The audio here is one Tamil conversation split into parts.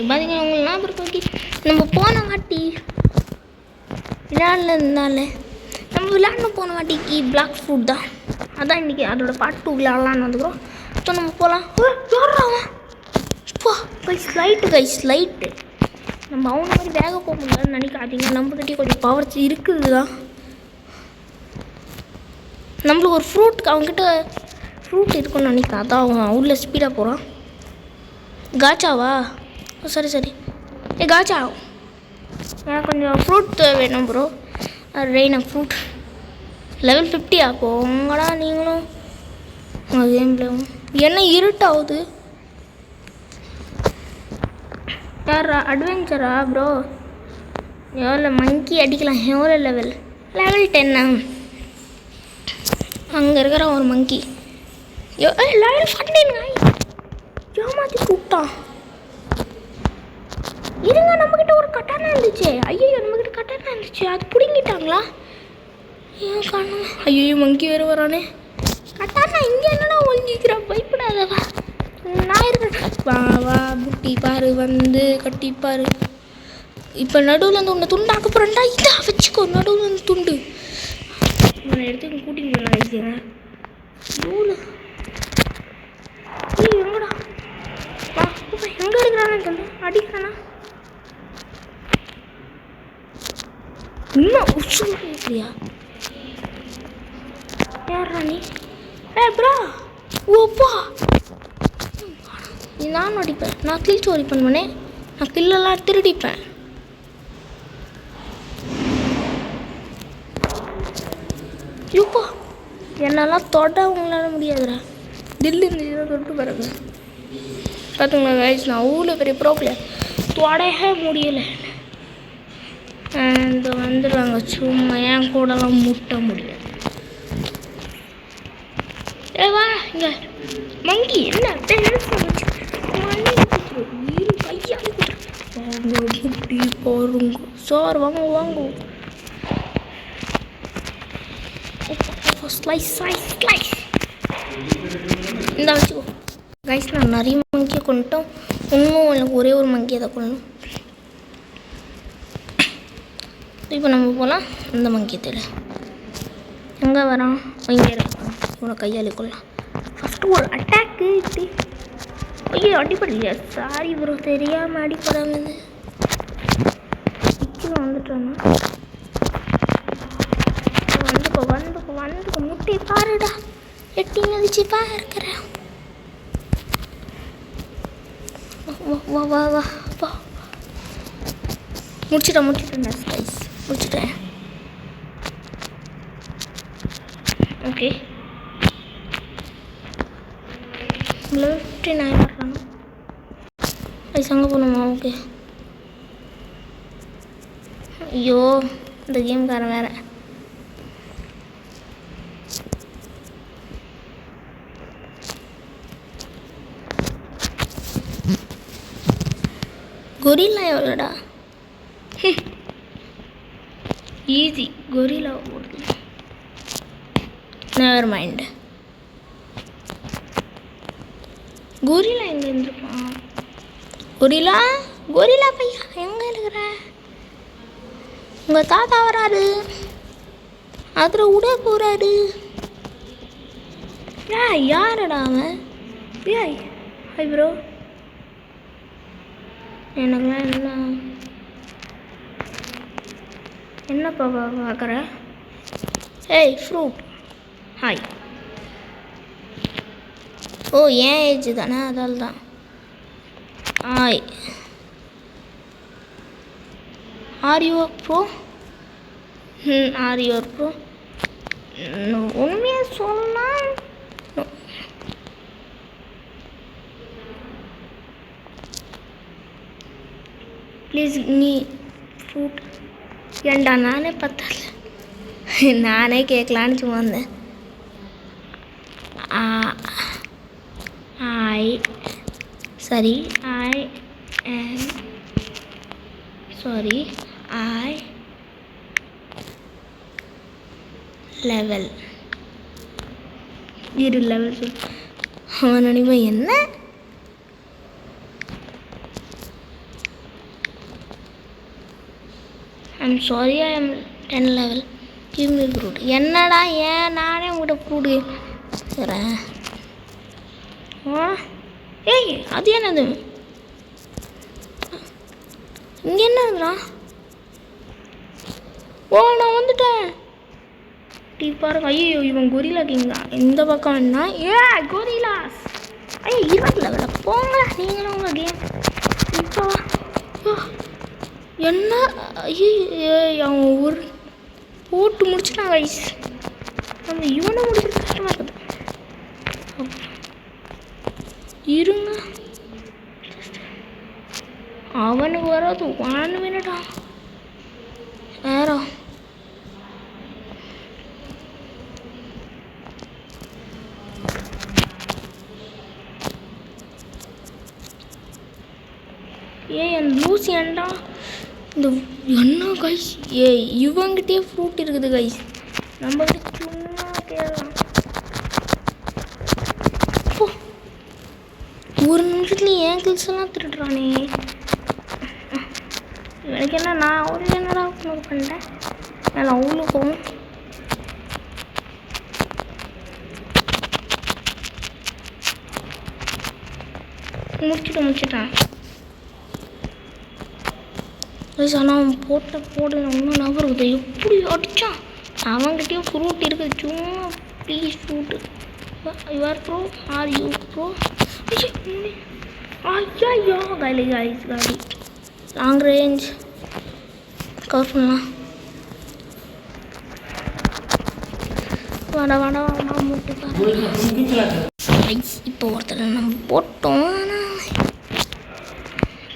பார்த்தீங்கன்னா உங்களுக்கு ஞாபகம் இருக்கும் நம்ம போன வாட்டி விளையாடல நம்ம விளையாட போன வாட்டிக்கு பிளாக் ஃபுட் தான். அதான் இன்றைக்கி அதோட பார்ட் 2 விளையாடலான்னு வந்துக்கிறோம். ஸோ நம்ம போகலாம். லைட்டு நம்ம அவனை மாதிரி வேக போக முடியாதுன்னு நினைக்காதீங்க. நம்மக்கிட்டே கொஞ்சம் பவர்ஸ் இருக்குது தான். நம்மளுக்கு ஒரு அவங்ககிட்ட ஃப்ரூட் இருக்குன்னு நினைக்கிறேன். அதான் அவன் உள்ள ஸ்பீடாக போகிறான். காச்சாவா? சரி காச்சா எனக்கு கொஞ்சம் ஃப்ரூட் வேணும் ப்ரோ. ரெயின் ஃப்ரூட் லெவல் 50 போங்கடா நீங்களும் கேம்ல. என்ன இருட்டாகுது? யார் அட்வென்ச்சரா ப்ரோ? எவ்வளோ மங்கி அடிக்கலாம்? எவ்வளோ லெவல் 10. அங்கே இருக்கிற ஒரு மங்கி லெவல் 14 ஏமாற்றி கூப்பிட்டான். இருங்க, நம்மக்கிட்ட ஒரு கட்டானா இருந்துச்சு. ஐயோ நம்மக்கிட்ட கட்டானா இருந்துச்சு, அது பிடுங்கிட்டாங்களா? ஏன் காணும்? ஐயோ மங்கி வேறு வரானே. கட்டானா இங்கே என்னடா ஒழிஞ்சிக்கிறா? பயப்படாதவா, நான் இருக்கேன். வா புட்டி பாரு, வந்து கட்டிப்பாரு. இப்போ நடுவில் வந்து உன்னை துண்டாக்க போகிறேன்டா. இதா வச்சுக்கோ, நடுவில் வந்து துண்டு உன்னை எடுத்து கூட்டிங்க நினைக்கிறேன். எங்கடா வா, எங்கே இருக்கிறான்னு சொல்லு. அடிக்கிறானா? இன்னும் உசுரியா? யாரா நீ? ப்ரோ ஓப்பா, நானும் அடிப்பேன். நான் கில் ஸ்டோரி பண்ணுவேனே. நான் கில்லெல்லாம் திருடிப்பேன். யூப்பா என்னெல்லாம் தொட உங்களால முடியாதுடா. தில்லு இருந்துச்சுன்னா தொட்டு பாருங்க. பார்த்துங்களா கைஸ், நான் அவ்வளோ பெரிய ப்ரோ பிளேயர், தொடவே முடியலை. இந்த வந்துடுவாங்க சும்மா என் கூடலாம் முட்ட முடியாது. வா இங்க மங்கி என்ன முட்டி பாருங்க சார். வாங்க இந்த வச்சுக்கோ கைஸ். நான் நிறைய மங்கியை கொண்டுட்டோம். இன்னும் எனக்கு ஒரே ஒரு மங்கியை தான் கொள்ளணும். இப்போ நம்ம போகலாம். இந்த மங்கியத்தில் எங்கே வரான்? இங்கே இருக்கான். இவனை கையாளி கொள்ளலாம். ஃபஸ்ட்டு ஒரு அட்டாக்கு. ஐயோ அடிப்படலையா? சாரி ப்ரோ, தெரியாமல் அடிப்படாமல் இக்கில் வந்துட்டோன்னா. வந்துக்கோ முட்டை பாருடா. எட்டி நதிச்சு இருக்கிறேன். வா முடிச்சிட்டேன் ஸ்பைஸ் முடிச்சிட்டேன். ஓகே லெஃப்ட் நான் வர்றாங்க. ஐஸ் அங்கே போகணுமா? ஓகே. ஐயோ இந்த கேம்காரன் வேறு. கொரில்லா எவ்வளோடா? ஈஸி கொரில்லா போடுது. Never mind. கொரில்லா எங்கே இருந்துருப்பான்? கொரில்லா பையா எங்கே இருக்கிற? உங்கள் தாத்தா வராரு, அதில் விட போகிறாரு. யாரடா அவன்? ஹை ப்ரோ, எனக்குலாம் என்னப்பா பார்க்குற? ஏய் ஃப்ரூட் ஹாய். ஓ ஏன் ஏஜ் தானே, அதால் தான். Hi, are you bro? Are you bro? உண்மையாக சொன்னால் ப்ளீஸ் நீ ஃப்ரூட் ஏண்டா? நானே பத்தல, நானே கேட்கலான்னு சும்மா வந்தேன். சரி ஐ லெவல் இரு லெவல் சொல். அவன் நினைப்பான் என்ன I'm sorry I am 10 level give me fruit. என்னடா ஏன் நானே உங்கள்கிட்ட ஃப்ரூட் தரேன். ஏய் அது என்னது இங்கே என்ன இருக்குடா? ஓ நான் வந்துட்டேன். டீ பாருங்க. ஐயோ இவன் கொரிலா கிங்கா இந்த பக்கம் என்ன? கொரிலாஸ். ஐயோ 20 லெவலில் போங்க நீங்களும் உங்கள் கேம். இப்போ என்ன? ஐயோ அவன் ஒரு போட்டு முடிச்சுட்டான் கைஸ். நம்ம இவனை முடிக்கிறது கஷ்டமாக இருக்குது. இருங்க அவனுக்கு வராது 1 மினிட்டா வேற. அந்த லூசி ஏன்டா இந்த என்ன கைஸ்? இவங்கிட்டே ஃப்ரூட் இருக்குது கைஸ். நம்ம சும்மா கேட்கலாம். ஒரு நிமிஷத்துலேயே ஏன் கில்ஸ் எல்லாம் திருடுறானே. எனக்கு என்ன நான் ஒரு என்னடா பண்ணிட்டேன். நான் அவளுக்கும் முடிச்சிட்டேன். ஆனால் அவன் போடு ஒன்றும் நபர் இருக்குது. எப்படி அடித்தான்? அவங்ககிட்டயும் ஃப்ரூட் இருக்குது. சும்மா please fruit your bro are you bro? ஐயோ காலி லாங் ரேஞ்ச் கவர் பண்ணலாம். வாடா மூட்டு இப்போ ஒருத்தர் நம்ம போட்டோம்.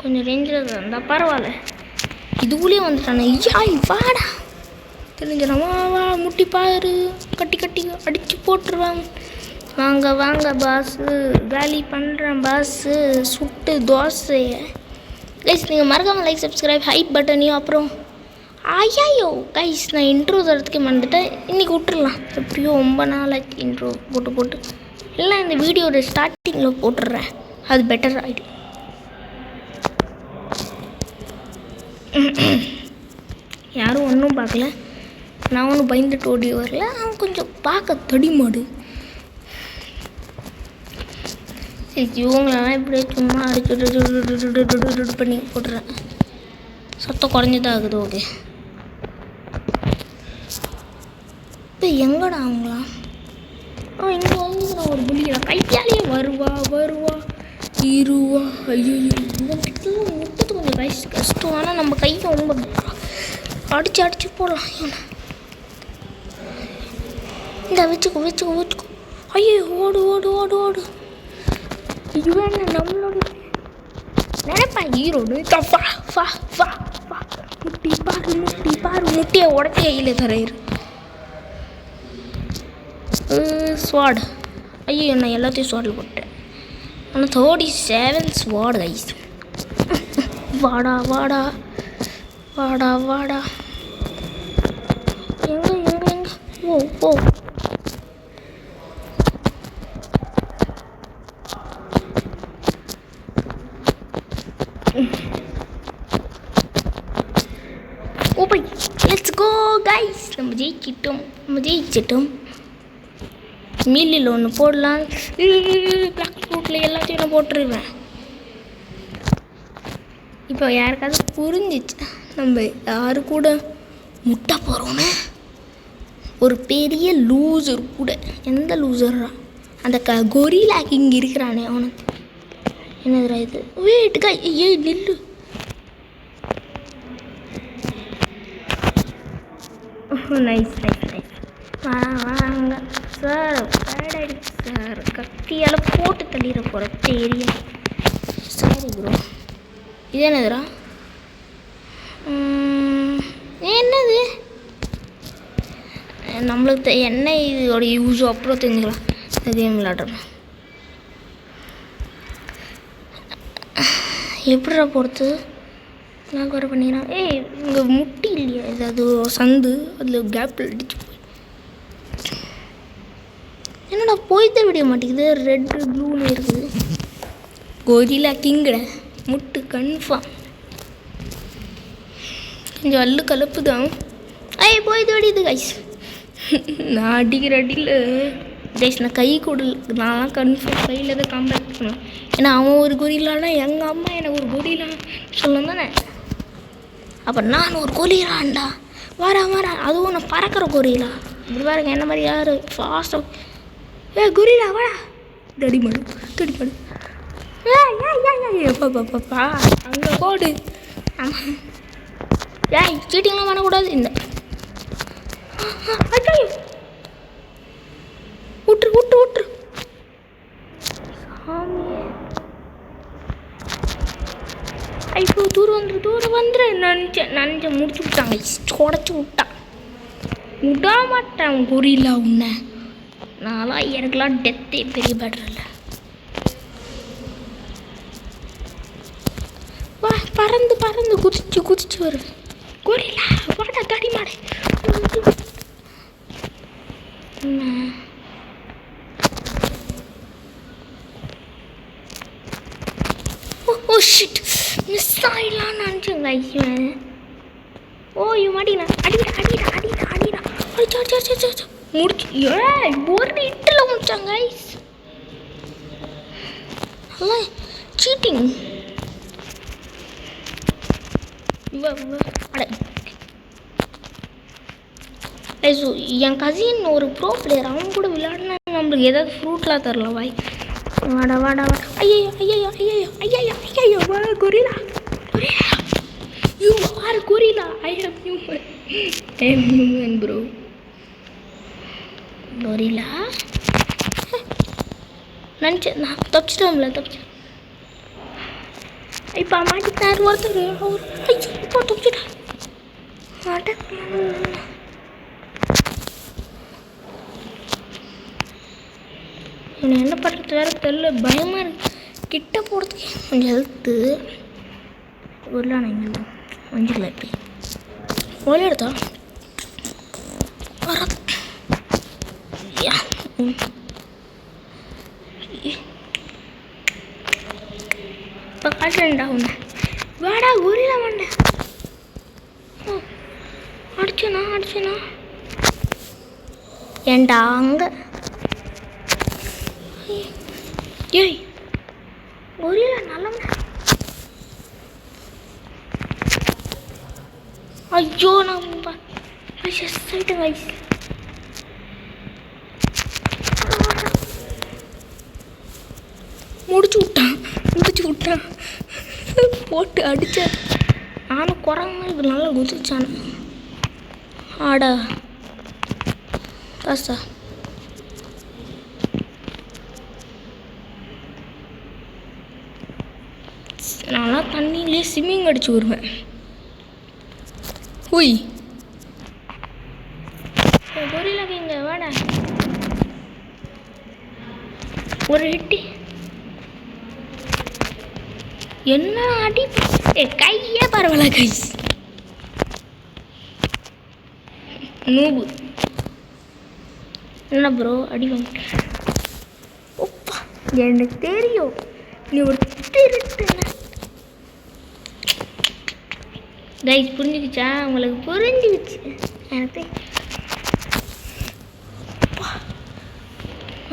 கொஞ்சம் ரேஞ்சில் இருந்தால் பரவாயில்ல. இதுக்குள்ளேயே வந்துட்டானே. வாடா தெரிஞ்சிடமா வா முட்டி பாரு கட்டி அடித்து போட்டுருவாங்க. வாங்க பாஸு காலி பண்ணுறேன் பாஸு சுட்டு தோசையை. கைஸ் நீங்கள் மறக்காமல் லைக் சப்ஸ்கிரைப் ஹைப் பட்டனையும் அப்புறம் ஐயோ கைஸ் நான் இன்ட்ரோ தரத்துக்கே மறந்துட்டேன். இன்றைக்கி விட்டுடலாம். எப்படியோ ரொம்ப நாளாச்சு இன்ட்ரோ போட்டு இல்லை இந்த வீடியோட ஸ்டார்டிங்கில் போட்டுடுறேன். அது பெட்டர் ஐடியா. யாரும் ஒன்றும் பார்க்கல. நான் ஒன்றும் பயந்துட்டு ஓடி வரல. அவன் கொஞ்சம் பார்க்க தடிமாடு. இவங்களெல்லாம் இப்படியே சும்மா அடிச்சு பண்ணி போட்டுறேன். சத்தம் குறைஞ்சதாக ஆகுது. ஓகே இப்போ எங்கடா அவங்களாம்? இங்கே வந்துக்கிறான் ஒரு புள்ளிடா. கையாலேயே வருவா இருவா. ஐயோ இந்த கிட்டலாம் முட்டது கொஞ்சம் கஷ்டம். ஆனால் நம்ம கையை ரொம்ப அடிச்சு போடலாம். இவனை இந்த வச்சுக்கோ. ஐயோ ஓடு. இவன் நம்மளோட நினைப்பா ஹீரோடு. வா முட்டி பாரு முட்டியை உடச்சி கையில் தரையிரு. ஸ்வாட். ஐயோ நான் எல்லாத்தையும் ஸ்வாடில் போட்டேன். ஆனால் 37 ஸ்வாட் கைஸ். வாடா எங்க ஓ பை லெட்ஸ் கோ கைஸ். நம்ம ஜெயிச்சிட்டோம். மீலில் ஒன்று போடலாம். பிளாக் ஃப்ரூட்டில் எல்லாத்தையும் நான் போட்டுருவேன். இப்போ யாருக்காவது புரிஞ்சிச்சு நம்ம யாரு கூட முட்டை போகிறோன்னு? ஒரு பெரிய லூசர் கூட. எந்த லூசர்ரா? அந்த கொரிலா கிங் இருக்கிறானே அவனுக்கு. என்னதுரா இது? வீட்டுக்கா நில்லு. நைஸ் வாங்க சார். பேரடைச்சு சார். கத்தியால் போட்டு தள்ளிட போகிற பெரிய. Sorry bro. இது என்னதுரா? என்னது? நம்மளுக்கு என்ன இதோட யூஸோ அப்புறம் தெரிஞ்சுக்கலாம். இந்த கேம் விளாட்றேன். எப்படிடா பொறுத்து நான் குறை பண்ணிக்கிறேன். இங்கே முட்டி இல்லையா? அது சந்து அதில் கேப்பில் அடிச்சு போய் என்னடா போய்த்த விட மாட்டேங்குது. ரெட்டு ப்ளூன்னு இருக்குது. கொரிலா கிங்கட முட்டு கன்ஃபார்ம். கொஞ்சம் அல்லு கலப்பு தான். போய் தோடிது கைஸ். நான் அடிக்கிற அடியில் கைஸ் நான் கை கொடு, நான் கன்ஃபார்ம் கையில் தான் காம்பேக்ட் பண்ணுவேன். ஏன்னா அவன் ஒரு கொரிலானா எங்கள் அம்மா எனக்கு ஒரு கொரிலா சொல்லணும் தானே. அப்போ நான் ஒரு கொரிலான்டா வரேன். அதுவும் நான் பறக்கிற கொரிலா. இப்படி பாருங்க என்ன மாதிரி யார் ஃபாஸ்ட்டாக கொரிலா வாடா தடிமடு பாப்பா அங்கே போடு. சீட்டிங்லாம் பண்ணக்கூடாது. இந்த விட்டுரு சாமியே. இப்போ தூரம் வந்துரு. நினச்சேன் முடிச்சு விட்டாங்க, உடச்சி விட்டான். விட மாட்டேன் கொரிலா உன்னை. நான்லாம் எனக்குலாம் டெத்தே பெரிய பேட்டர் இல்லை. வா பறந்து குதிச்சு வரும் கொரிலா. வாடா தடி மாடு. ஓ ஷிட், மிஸ் ஆயிடலான்னு நினச்சேன் கைஸ். இவன் மாட்டினா அடிடா முடிச்சு. ஒரு இட்டில் முடிச்சாங்க கைஸ். அதெல்லாம் சீட்டிங். என் கசின் ஒரு ப்ரோ பிளேயர், அவன் கூட விளையாடினா நம்மளுக்கு ஏதாவது ஃப்ரூட்லாம் தரல. வாய் வாடா ஐயோ gorilla you are gorilla. I am human bro. Gorilla நினச்சேன் நான் தப்பிச்சிட்டேன். இப்போ மாட்டிட்டார் ஒருத்தர். இப்போ தப்பிச்சிட்டேன். இவனை என்ன பண்ணுறது வேறு தெரியல, பயமாக இருக்கு. கிட்ட போகிறதுக்கு கொஞ்சம் ஹெல்த்து ஒரு மஞ்சள் எப்படி ஒலி எடுத்தா வர. இப்போ காட்டுறேன்டா உன்னை. வாடா கொரிலா மண்டை. அடிச்சேனா ஏண்டா அங்கே. கொரிலா நல்ல. ஐயோ நான் ஆயிட்டேன் கைஸ். முடிச்சு விட்டான் போட்டு அடித்தேன். நானும் குரங்கு இது நல்லா குதிச்சானு. ஆடா காசா நான்லாம் தண்ணியிலே ஸ்விம்மிங் அடிச்சு வருவேன். கொரிலா இங்க வாடா. ஒரு ஹிட்டி என்ன அடி. கையே பரவாயில்ல கைஸ். நூபு என்ன ப்ரோ அடி வாங்கிட்ட. ஓப்பா எனக்கு தெரியும் நீ ஒரு திருட்டு கைஸ். புரிஞ்சுக்கிச்சா? உங்களுக்கு புரிஞ்சுக்கிச்சு எனக்கு.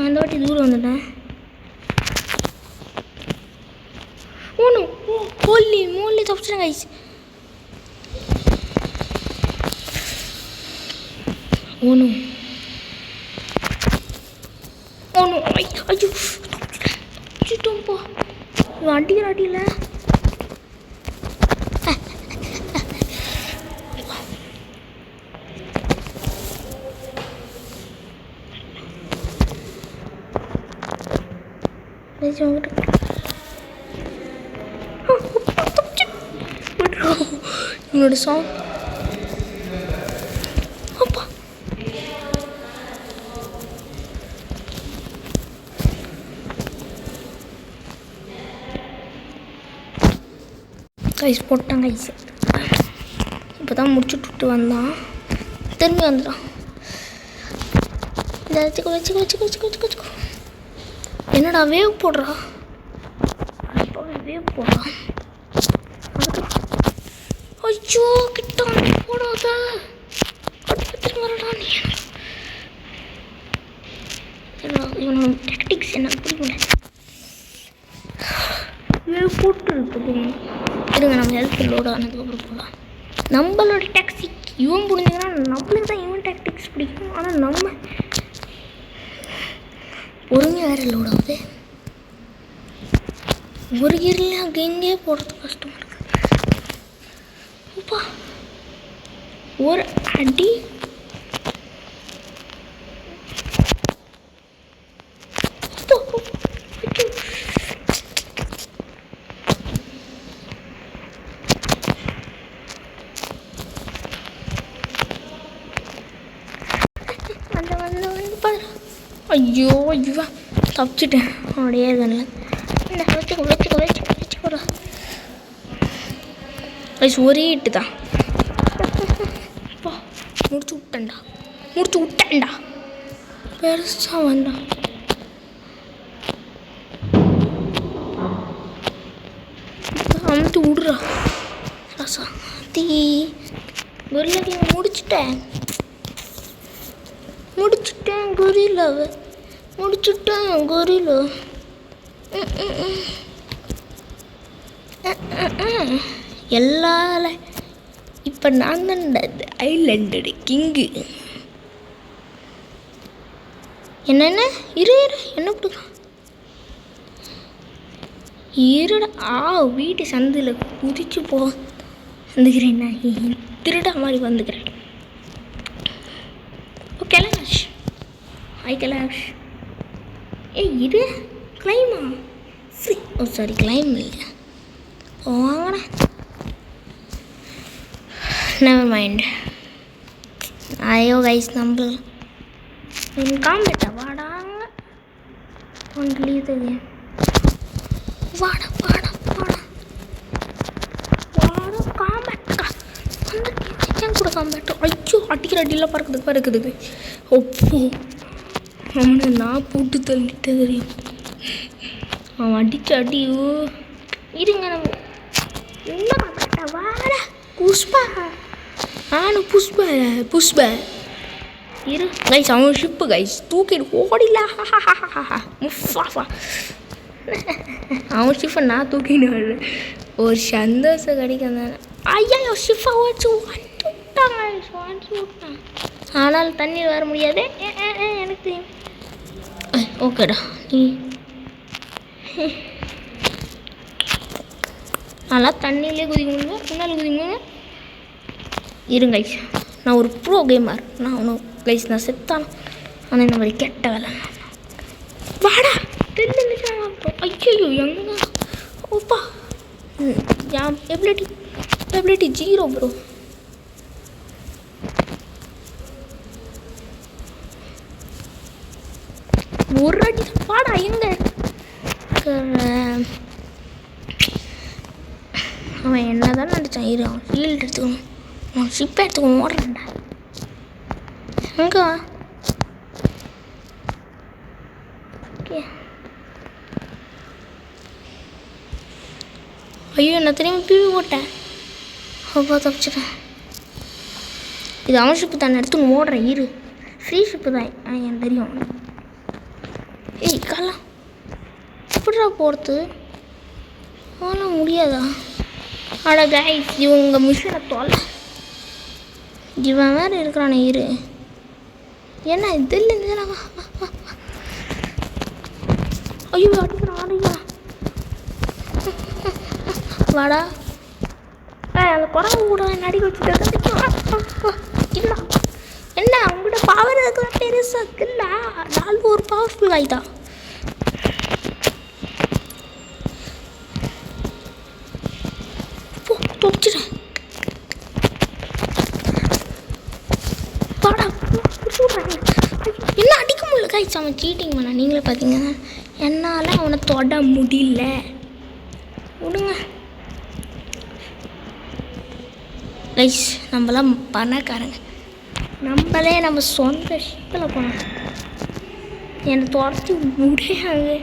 அந்த வாட்டி தூரம் வந்துட்டேன். மூலி தப்பிச்சிட்டேன் கைஸ். ஐயோ போ. அடிக்கிற அடியில் என்னோட சாங். அப்பா கைஸ் போட்டான் கைஸ். இப்போ தான் முடிச்சுட்டு வந்தான், திரும்பி வந்துட்டான். வச்சுக்கோ. என்னடா வேவ் போடுறா. வேவ் போடுறா. ஐயோ கிட்ட போடாத கட்டி வரடா நீ. இவனோட டாக்டிக்ஸ் எனக்கு புரியல. போட்டு இருங்க, நம்ம ஹெல்த் லோடு ஆனதுக்கப்புறம் போகலாம். நம்மளோட டாக்டிக் இவன் புரிஞ்சுங்கன்னா நம்மளுக்கு தான் இவன் டாக்டிக்ஸ் பிடிக்கும். ஆனால் நம்ம பொறுமையாக வேறு லோட் ஆகுது. ஒரு கீரில் அங்கே எங்கேயே போடுறது கஷ்டமாக இருக்குது. அப்பா ஒரு அடி ஐயோ ஐயோ தப்பிச்சிட்டேன். அப்படியே கண்ணில் இந்த வச்சுக்கோ வயசு ஒரே இட்டு தான். முடிச்சு விட்டேன்டா பெருசா வந்தான். அமுத்து விடுறா ரசா தீ கொரில்லாவை முடிச்சுட்டேன் கொரில்லாவை முடிச்சுட்டேன் கொரில்லா. எல்லால இப்போ நான் தான் ஐலண்டடு கிங்கு. என்னென்ன இரு என்ன பிடிக்கும் இருடா. வீட்டு சந்தில் குதிச்சு வந்துக்கிறேன். நான் திருடா மாதிரி வந்துக்கிறேன். ஓ கைலாஷ், ஹாய் கைலாஷ். இரு கிளைமா ஃப்ரீ. ஓ சாரி கிளைம் இல்லை. வாங்கண்ணா நெவர் மைண்ட். ஐயோ கைஸ் நம்மளுக்கு காம்பேட்டா வாடாங்க ஒன்லி தெரியும். வாடா காம்பேட்டா வந்து கூட காம்பேட்டா. ஐயோ அடிக்கிற அடியில் பறக்குது. ஒப்போ அவனை நான் போட்டு தள்ளிட்டு தெரியும். அவன் அடிச்ச அடியோ. இருங்க நம்ம என்ன காம்பேட்டா வாடா புஷ்பா. நானும் புஷ்பா இரு கைஸ். அவன் ஷிப்பு கைஸ் தூக்கிட்டு ஓடில. முஃபாஃபா அவன் ஷிப்பை நான் தூக்கிட்டு வரேன். ஒரு சந்தோஷம் கிடைக்கும் தானே. ஐயா ஷிப்பை வச்சு விட்டான். ஆனால் தண்ணீர் வர முடியாது எனக்கு தெரியும். ஓகேடா நீ நல்லா தண்ணியிலே குதிக்க முடியுமா முன்னால் குதிக்க முடியுமா. இருங்க கைஸ் நான் ஒரு ப்ரோ கேமர். நான் ஒன்றும் கைஸ் நான் செத்தானோ. ஆனால் இந்த மாதிரி கெட்ட வேலை வாடா ஐயோ எங்க ஓப்பா என் எபிலிட்டி 0 ப்ரோ. ஒரு அடி வாடா எங்க அவன் என்ன தான் நடிச்சான். இரு அவன் ஃபீல்டு எடுத்துக்கணும். அவன் ஷிப்பை எடுத்துக்கணும். ஓடுறான்டா எங்க ஓகே. ஐயோ நான் திரும்பி பிவி போட்டேன். அப்போ தப்பிச்சிட்டேன். இது அவன் ஷிப்பு தான் எடுத்து ஓடுறேன். இரு ஃப்ரீ ஷிப்பு தான் எனக்கு தெரியும். காலம் எப்படிடா போகிறது அதெல்லாம் முடியாதா. அட கைஸ் இவங்க மிஷினை தொலை. இவன் வேறு இருக்கிறானே. இரு என்ன இதில் இருந்து ஐயோ அடிக்கிறான் ஆடையா. வாடா அந்த குரங்கு கூட என்ன அடிக்க வச்சுட்டு இல்லை. என்ன அவங்கள்ட்ட பவர் இருக்குதான் பெருசாக இல்லை. நாலு ஒரு பவர்ஃபுல் ஆகிட்டா. தொச்சிட்டேன். வாடா என்ன அடிக்க முடியல கைஸ். அவன் சீட்டிங் பண்ண நீங்களே பார்த்தீங்கன்னா என்னால் அவனை தொட முடியல. விடுங்க கைஸ். நம்மளாம் பணக்காரங்க. நம்ம சொந்த ஷிப்பில் போனோம். என்னை துரத்தி முடியாது.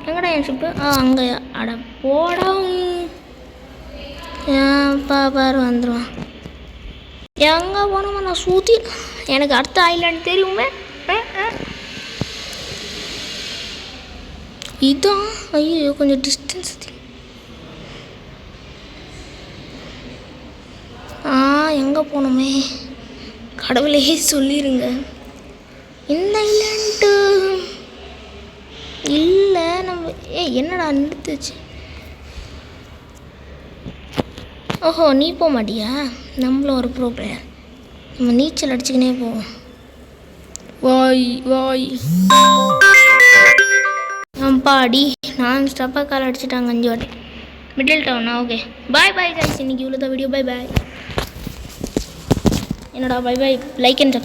எங்கடா என் ஷிப்பு அங்கே அட போடா. ஏன் பாரு வந்துடுவான். எங்கே போனோமா நான் சுற்றி எனக்கு அடுத்த ஐலாண்ட் தெரியுமே. இதான் ஐயோ கொஞ்சம் டிஸ்டன்ஸ். எங்கே போனோமே கடவுளே சொல்லிடுங்க. இந்த ஐலாண்டு இல்லை நம்ம என்னடா நிறுத்துச்சு. ஓஹோ நீ போக மாட்டியா? நம்மளும் ஒரு ப்ரோ பிளேயர், நம்ம நீச்சல் அடிச்சுக்கினே போவோம். வாய் வாய் பாடி நான் ஸ்டப்பாக கால் அடிச்சுட்டாங்க 5 வாட்டி. மிடில் டவுனா? ஓகே பாய் பாய் கைஸ், இன்னைக்கு இவ்வளோ தான் வீடியோ. Bye bye. என்னடா bye bye. Like and subscribe.